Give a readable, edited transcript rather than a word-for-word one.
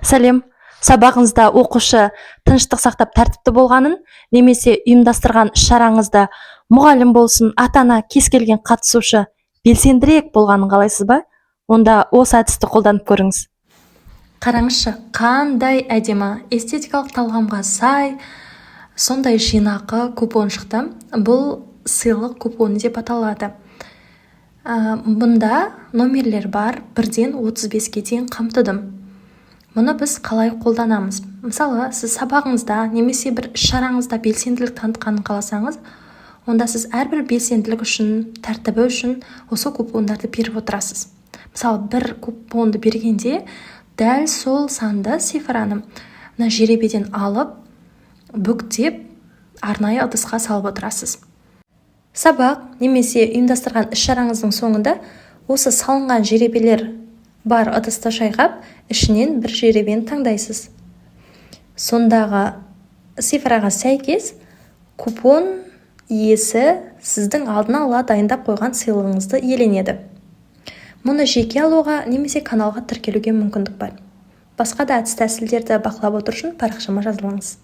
Сәлем, сабағыңызда оқушы тыныштық сақтап тәртіпті болғанын, немесе ұйымдастырған шараңызда мұғалім болсын, ата-ана кез келген қатысушы белсендірек болғанын қалайсыз ба? Онда осы әдісті қолданып көріңіз. Қараңызшы, қандай әдемі, эстетикалық талғамға сай, сондай жинақы купон шықты. Бұл сыйлық купоны деп аталады. Бұнда номерлер бар, 1-ден 35-ге дейін қамтыдым. Мұны біз қалай қолданамыз? Мысалы, сіз сабағыңызда немесе бір шараңызда белсенділік танытқанын қаласаңыз, онда сіз әрбір белсенділік үшін, тәртібі үшін осы купондарды беріп отырасыз. Мысалы, бір купонды бергенде дәл сол санды цифраны жеребеден алып, бүктеп, арнайы ыдысқа салып отырасыз. Сабақ немесе ұйымдастырған іс-шараңыздың соңында осы салынған жеребелер бар ыдысты шайқап, ішінен бір жеребені таңдайсыз. Сондағы цифраға сәйкес купон иесі сіздің алдына ала дайындап қойған сыйлығыңызды иеленеді. Мұны жеке алуға немесе каналға тіркелуге мүмкіндік бар. Басқа да әдіс-тәсілдерді бақылап отыру үшін парақшама жазылыңыз.